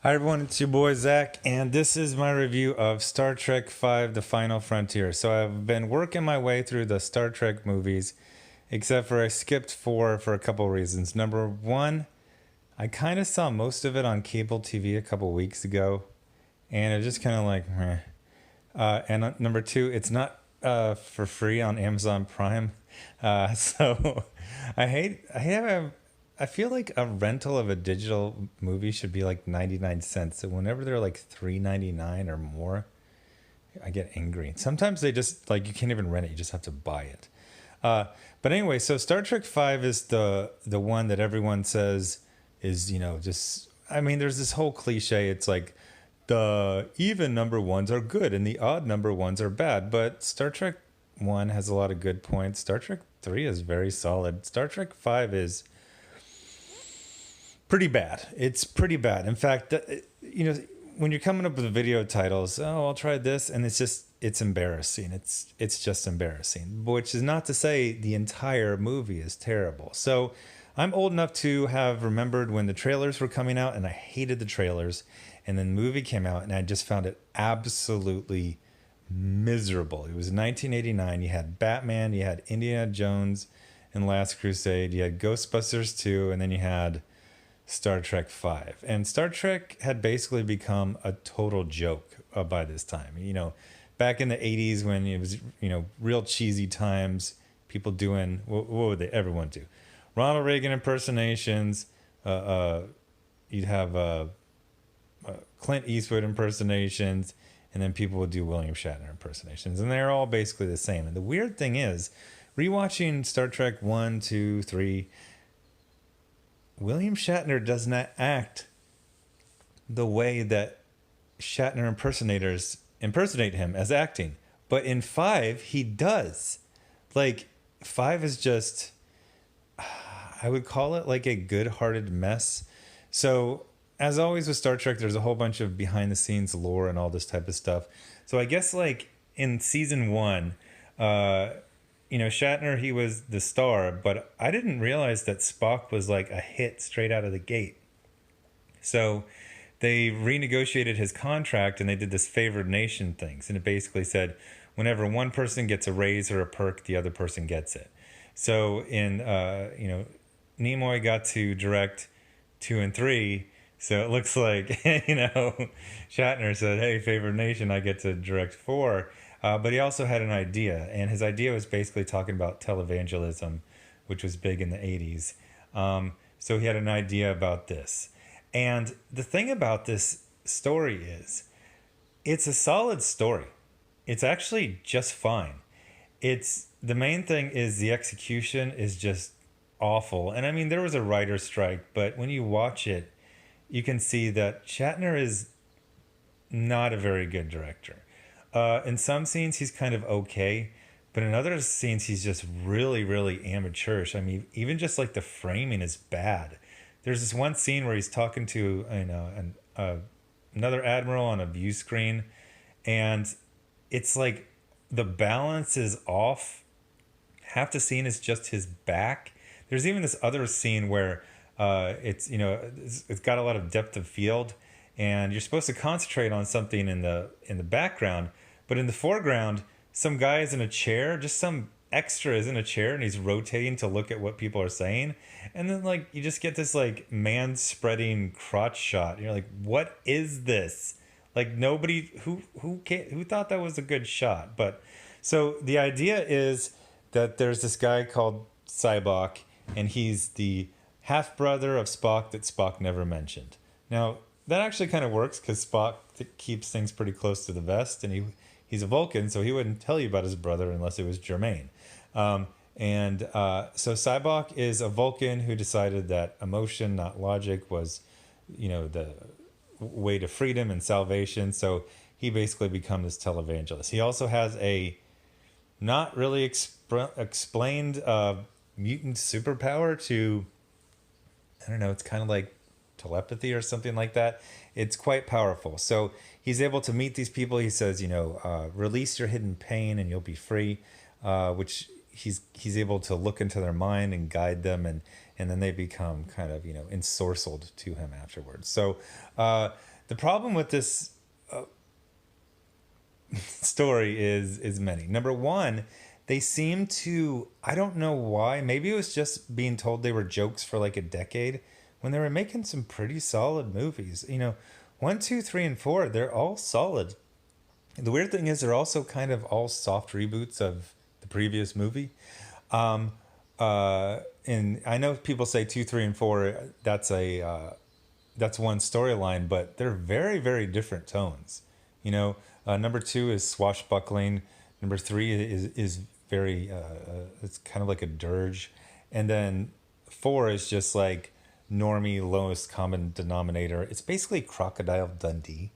Hi everyone, it's your boy Zach, and this is my review of Star Trek V: The Final Frontier. So I've been working my way through the Star Trek movies, except for I skipped four for a couple reasons. Number one, I kind of saw most of it on cable TV a couple weeks ago, and it was just kind of like, meh. And number two, it's not for free on Amazon Prime, so I feel like a rental of a digital movie should be like 99 cents. So whenever they're like 3.99 or more, I get angry. Sometimes they just like you can't even rent it; you just have to buy it. Uh, but anyway, so Star Trek Five is the one that everyone says is just. I mean, there's this whole cliche. It's like the even number ones are good and the odd number ones are bad. But Star Trek One has a lot of good points. Star Trek Three is very solid. Star Trek Five is pretty bad. It's pretty bad. In fact, when you're coming up with video titles, oh, I'll try this, and it's embarrassing. It's just embarrassing. Which is not to say the entire movie is terrible. So, I'm old enough to have remembered when the trailers were coming out, and I hated the trailers, and then the movie came out, and I just found it absolutely miserable. It was 1989. You had Batman, you had Indiana Jones and Last Crusade, you had Ghostbusters 2, and then you had Star Trek Five, and Star Trek had basically become a total joke by this time. Back in the '80s when it was real cheesy times, people doing what would they everyone do? Ronald Reagan impersonations. You'd have Clint Eastwood impersonations, and then people would do William Shatner impersonations, and they're all basically the same. And the weird thing is, rewatching Star Trek One, Two, Three, William Shatner does not act the way that Shatner impersonators impersonate him as acting. But in Five, he does. Like, Five is just, I would call it like a good hearted mess. So, as always with Star Trek, there's a whole bunch of behind the scenes lore and all this type of stuff. So, I guess, like, in season one, uh, Shatner, he was the star, but I didn't realize that Spock was like a hit straight out of the gate. So they renegotiated his contract and they did this favored nation things. And it basically said whenever one person gets a raise or a perk, the other person gets it. So Nimoy got to direct two and three. So it looks like, Shatner said, hey, favored nation, I get to direct four. But he also had an idea, and his idea was basically talking about televangelism, which was big in the 80s. So he had an idea about this. And the thing about this story is, it's a solid story. It's actually just fine. It's the main thing is the execution is just awful. And I mean, there was a writer's strike, but when you watch it, you can see that Shatner is not a very good director. In some scenes, he's kind of okay, but in other scenes, he's just really, really amateurish. I mean, even just like the framing is bad. There's this one scene where he's talking to another admiral on a view screen, and it's like the balance is off. Half the scene is just his back. There's even this other scene where it's got a lot of depth of field, and you're supposed to concentrate on something in the background, but in the foreground, some guy is in a chair, just some extra is in a chair, and he's rotating to look at what people are saying, and then like you just get this like man spreading crotch shot. And you're like, what is this? Like nobody who thought that was a good shot. But so the idea is that there's this guy called Cybok, and he's the half brother of Spock that Spock never mentioned. Now that actually kind of works because Spock keeps things pretty close to the vest, and he's a Vulcan, so he wouldn't tell you about his brother unless it was germane. So Cybok is a Vulcan who decided that emotion, not logic, was, the way to freedom and salvation. So he basically becomes this televangelist. He also has a not really explained mutant superpower to, I don't know, it's kind of like telepathy or something like that. It's quite powerful. So he's able to meet these people. He says, release your hidden pain and you'll be free, which he's able to look into their mind and guide them. and then they become kind of ensorcelled to him afterwards. So the problem with this story is many. Number one, they seem to, I don't know why, maybe it was just being told they were jokes for like a decade when they were making some pretty solid movies. One, two, three, and four, they're all solid. The weird thing is they're also kind of all soft reboots of the previous movie. Um, and I know people say two, three, and four, that's one storyline, but they're very, very different tones. Number two is swashbuckling. Number three is very it's kind of like a dirge, and then four is just like normie lowest common denominator. It's basically Crocodile Dundee.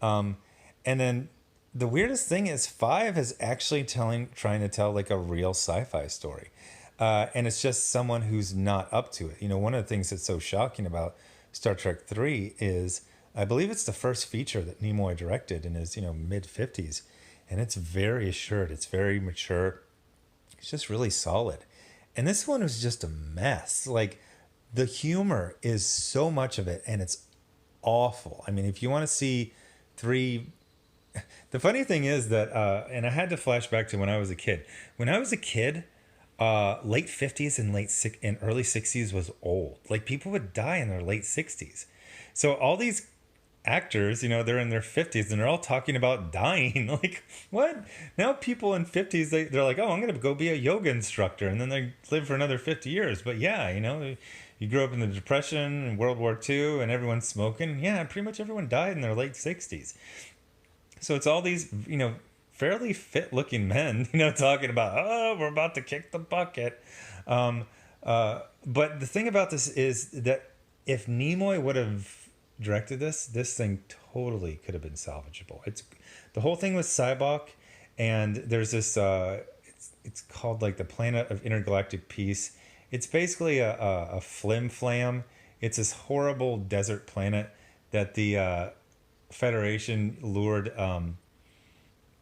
And then the weirdest thing is five is actually trying to tell like a real sci-fi story. And it's just someone who's not up to it. One of the things that's so shocking about Star Trek 3 is I believe it's the first feature that Nimoy directed in his, mid 50s. And it's very assured, it's very mature. It's just really solid. And this one was just a mess. Like the humor is so much of it and it's awful. I mean, if you want to see three, the funny thing is that, and I had to flash back to when I was a kid. When I was a kid, late 50s and early 60s was old. Like people would die in their late 60s. So all these actors, they're in their 50s and they're all talking about dying. Like, what? Now people in 50s, they're like, oh, I'm going to go be a yoga instructor. And then they live for another 50 years. But yeah, you grew up in the Depression and World War II and everyone's smoking. Yeah, pretty much everyone died in their late 60s. So it's all these, fairly fit looking men, talking about, oh, we're about to kick the bucket. But the thing about this is that if Nimoy would have directed this thing totally could have been salvageable. It's the whole thing with Cybok, and there's this, it's called like the Planet of Intergalactic Peace. It's basically a flim flam. It's this horrible desert planet that the Federation lured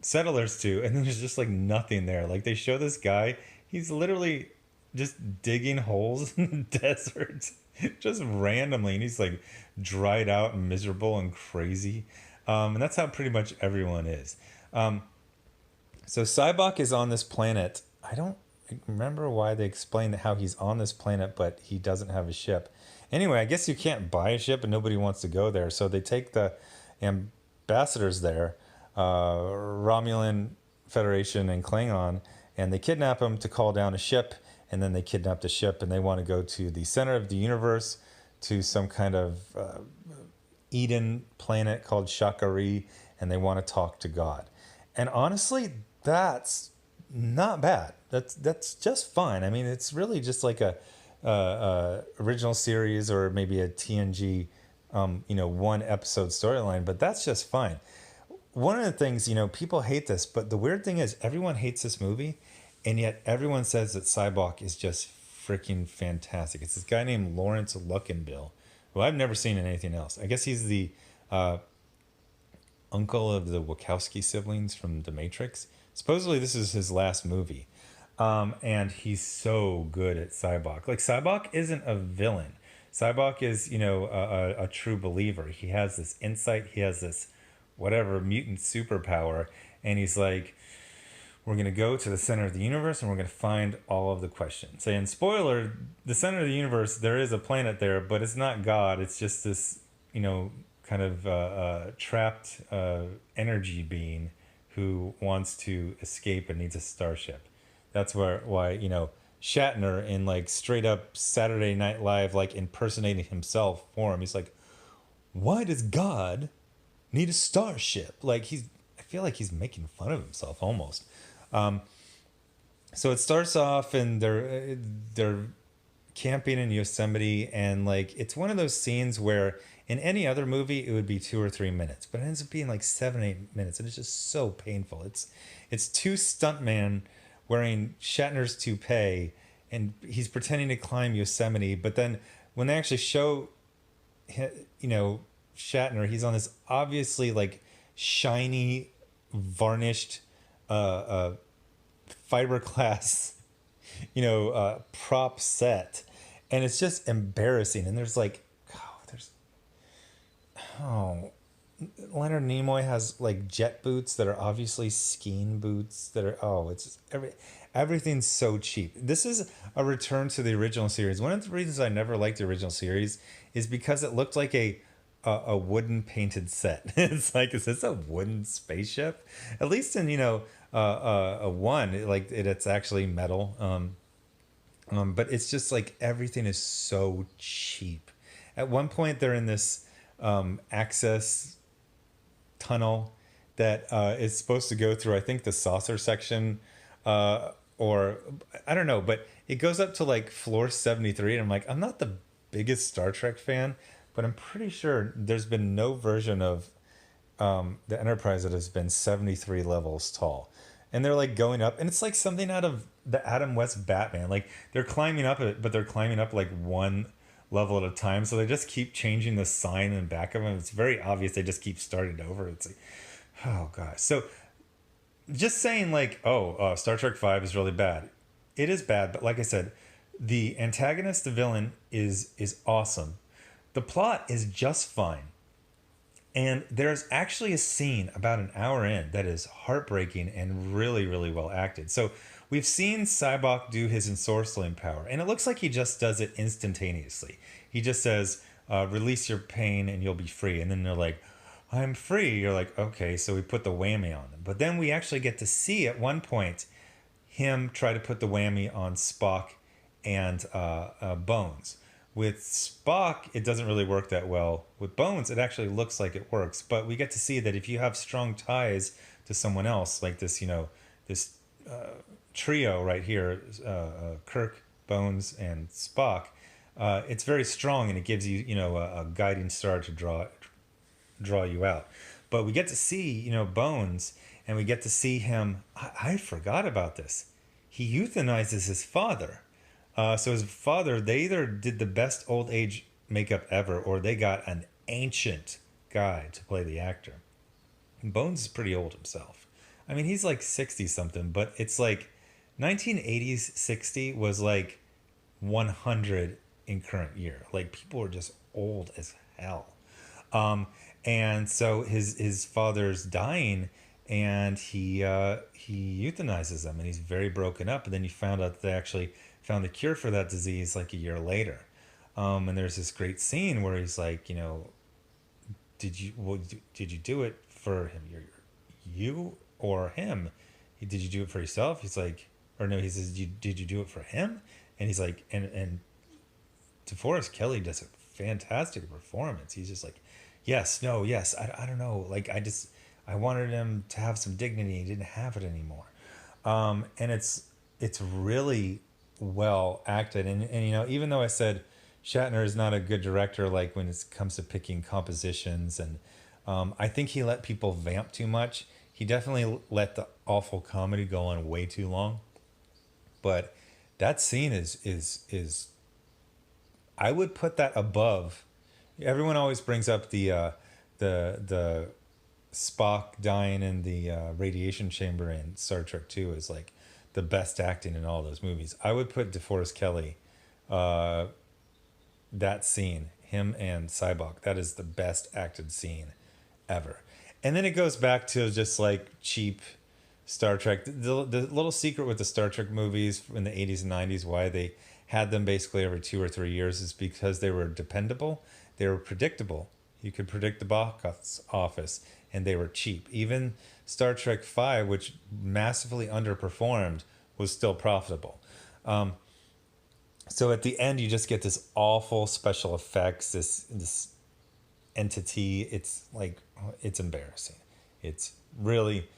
settlers to, and there's just like nothing there. Like they show this guy, he's literally just digging holes in the desert just randomly, and he's like dried out and miserable and crazy. And that's how pretty much everyone is. So Cybok is on this planet. I don't remember why they explained how he's on this planet, but he doesn't have a ship. Anyway, I guess you can't buy a ship and nobody wants to go there. So they take the ambassadors there, Romulan, Federation, and Klingon, and they kidnap him to call down a ship, and then they kidnap the ship, and they want to go to the center of the universe, to some kind of Eden planet called Shakari, and they want to talk to God. And honestly, that's not bad. That's just fine. I mean, it's really just like a original series or maybe a TNG, one episode storyline, but that's just fine. One of the things, people hate this, but the weird thing is everyone hates this movie, and yet everyone says that Cybok is just freaking fantastic. It's this guy named Lawrence Luckinbill, who I've never seen in anything else. I guess he's the uncle of the Wachowski siblings from The Matrix. Supposedly this is his last movie. And he's so good at Cybok. Like, Cybok isn't a villain. Cybok is, a true believer. He has this insight. He has this whatever mutant superpower. And he's like, we're going to go to the center of the universe and we're going to find all of the questions. And spoiler, the center of the universe, there is a planet there, but it's not God. It's just this, kind of trapped energy being who wants to escape and needs a starship. That's why Shatner in like straight up Saturday Night Live, like impersonating himself for him. He's like, why does God need a starship? Like I feel like he's making fun of himself almost. So it starts off and they're camping in Yosemite, and like it's one of those scenes where in any other movie it would be 2 or 3 minutes, but it ends up being like 7-8 minutes, and it's just so painful. It's two stuntmen wearing Shatner's toupee, and he's pretending to climb Yosemite. But then when they actually show, Shatner, he's on this obviously like shiny, varnished, fiberglass, prop set, and it's just embarrassing. And there's like, oh, there's oh, Leonard Nimoy has like jet boots that are obviously skiing boots that are it's just everything's so cheap. This is a return to the original series. One of the reasons I never liked the original series is because it looked like a wooden painted set. It's like, is this a wooden spaceship? At least in a one it's actually metal. But it's just like everything is so cheap. At one point, they're in this access tunnel that is supposed to go through, I think, the saucer section, or I don't know, but it goes up to like floor 73. And I'm like, I'm not the biggest Star Trek fan, but I'm pretty sure there's been no version of the Enterprise that has been 73 levels tall. And they're like going up, and it's like something out of the Adam West Batman. Like they're climbing up it, but they're climbing up like one level at a time. So they just keep changing the sign in the back of them. It's very obvious they just keep starting over. It's like, oh gosh. So just saying like, Star Trek Five is really bad. It is bad, but like I said, the antagonist, the villain, is awesome. The plot is just fine. And there's actually a scene about an hour in that is heartbreaking and really, really well acted. So we've seen Cybok do his ensorceling power, and it looks like he just does it instantaneously. He just says, release your pain and you'll be free. And then they're like, I'm free. You're like, okay, so we put the whammy on them. But then we actually get to see at one point him try to put the whammy on Spock and Bones. With Spock, it doesn't really work that well. With Bones, it actually looks like it works. But we get to see that if you have strong ties to someone else, like this, this trio right here, Kirk, Bones, and Spock, it's very strong, and it gives you, a guiding star to draw you out. But we get to see, Bones, and we get to see him. I forgot about this. He euthanizes his father. So his father, they either did the best old age makeup ever, or they got an ancient guy to play the actor. And Bones is pretty old himself. I mean, he's like 60 something, but it's like 1980s 60 was like 100 in current year. Like people were just old as hell. And so his father's dying, and he euthanizes him, and he's very broken up. And then you found out that they actually found the cure for that disease like a year later. And there's this great scene where he's like, did you do it for him? You or him? Did you do it for yourself? He's like, or no, he says, did you do it for him? And he's like, and DeForest Kelly does a fantastic performance. He's just like, yes, no, yes, I don't know. Like, I wanted him to have some dignity. He didn't have it anymore. And it's really well acted. And even though I said Shatner is not a good director, like when it comes to picking compositions, and I think he let people vamp too much. He definitely let the awful comedy go on way too long. But that scene is I would put that above. Everyone always brings up the Spock dying in the radiation chamber in Star Trek 2 as like the best acting in all those movies. I would put DeForest Kelly, that scene, him and Cybok, that is the best acted scene ever. And then it goes back to just like cheap Star Trek. The little secret with the Star Trek movies in the 80s and 90s, why they had them basically every 2 or 3 years, is because they were dependable, they were predictable. You could predict the box office, and they were cheap. Even Star Trek V, which massively underperformed, was still profitable. So at the end, you just get this awful special effects, this entity. It's like, it's embarrassing. It's really,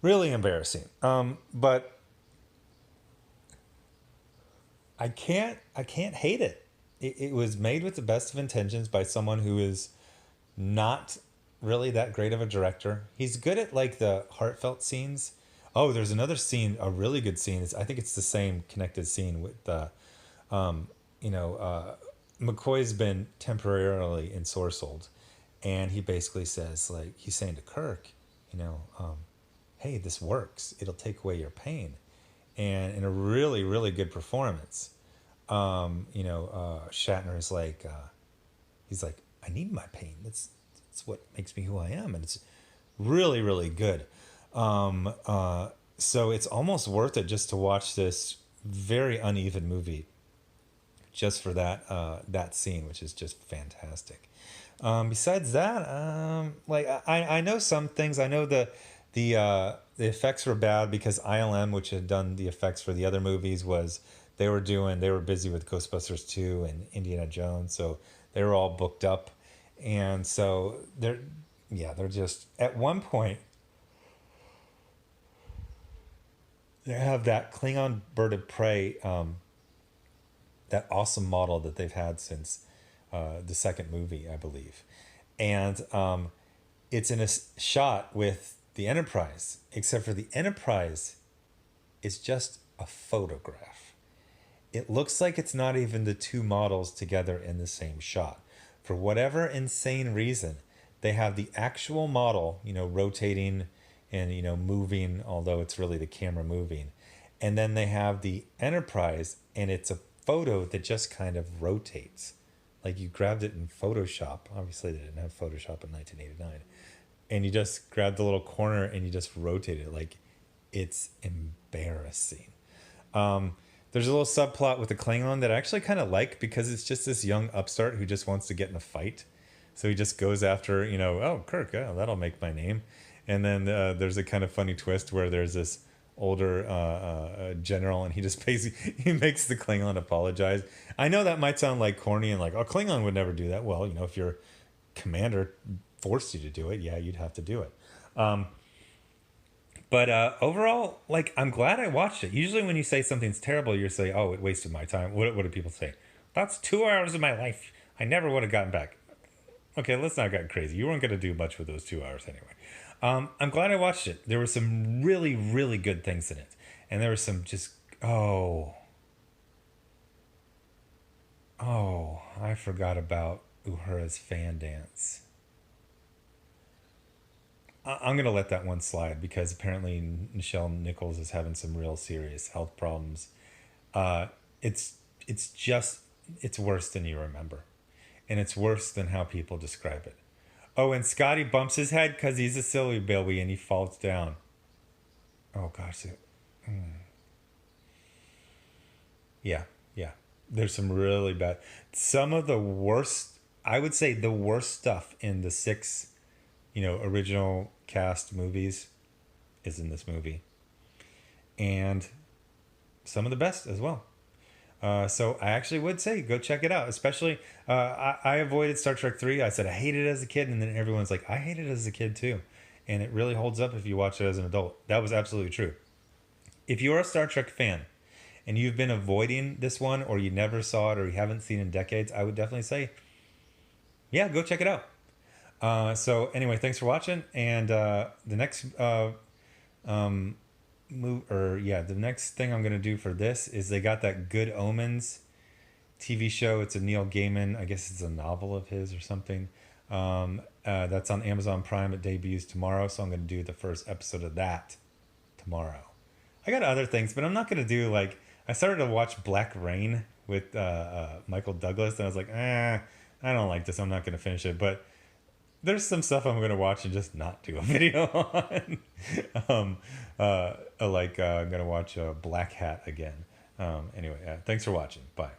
really embarrassing. But I can't hate it. It was made with the best of intentions by someone who is not really that great of a director. He's good at like the heartfelt scenes. Oh, there's another scene, a really good scene. I think it's the same connected scene with McCoy's been temporarily ensorcelled, and he basically says, like, he's saying to Kirk, hey, this works. It'll take away your pain. And in a really, really good performance. Shatner is like, he's like, I need my pain. That's what makes me who I am, and it's really really good. So it's almost worth it just to watch this very uneven movie just for that scene, which is just fantastic. Besides that, like I know some things. I know the effects were bad because ILM, which had done the effects for the other movies, was they were busy with Ghostbusters 2 and Indiana Jones, so they were all booked up, and so they're just at one point they have that Klingon bird of prey, that awesome model that they've had since the second movie, I believe, and it's in a shot with the Enterprise, except for the Enterprise is just a photograph. It looks like it's not even the two models together in the same shot. For whatever insane reason, they have the actual model, rotating and, moving, although it's really the camera moving. And then they have the Enterprise, and it's a photo that just kind of rotates. Like you grabbed it in Photoshop. Obviously, they didn't have Photoshop in 1989. And you just grabbed the little corner and you just rotate it. Like, it's embarrassing. There's a little subplot with the Klingon that I actually kind of like because it's just this young upstart who just wants to get in a fight. So he just goes after, oh, Kirk, yeah, that'll make my name. And then there's a kind of funny twist where there's this older general, and he just basically he makes the Klingon apologize. I know that might sound like corny and like, oh, Klingon would never do that. Well, if your commander forced you to do it, yeah, you'd have to do it. But overall, like, I'm glad I watched it. Usually when you say something's terrible, you say, oh, it wasted my time. What do people say? That's 2 hours of my life I never would have gotten back. Okay, let's not get crazy. You weren't going to do much with those 2 hours anyway. I'm glad I watched it. There were some really, really good things in it. And there were some just, I forgot about Uhura's fan dance. I'm going to let that one slide because apparently Nichelle Nichols is having some real serious health problems. Uh, it's it's just it's worse than you remember, and it's worse than how people describe it. Oh, and Scotty bumps his head because he's a silly baby and he falls down. Oh gosh, yeah, yeah. There's some really bad. Some of the worst. I would say the worst stuff in the six, original cast movies is in this movie, and some of the best as well. So I actually would say go check it out. Especially, I avoided Star Trek 3. I said I hated it as a kid, and then everyone's like, I hated it as a kid too, and it really holds up if you watch it as an adult. That was absolutely true. If you're a Star Trek fan and you've been avoiding this one, or you never saw it, or you haven't seen it in decades, I would definitely say, yeah, go check it out. So anyway, thanks for watching, and the next the next thing I'm gonna do for this is they got that Good Omens TV show. It's a Neil Gaiman, I guess it's a novel of his or something. That's on Amazon Prime. It debuts tomorrow, so I'm gonna do the first episode of that tomorrow. I got other things, but I'm not gonna do like I started to watch Black Rain with Michael Douglas, and I was like, I don't like this. I'm not gonna finish it, but there's some stuff I'm gonna watch and just not do a video on. I'm gonna watch Black Hat again. Anyway, thanks for watching. Bye.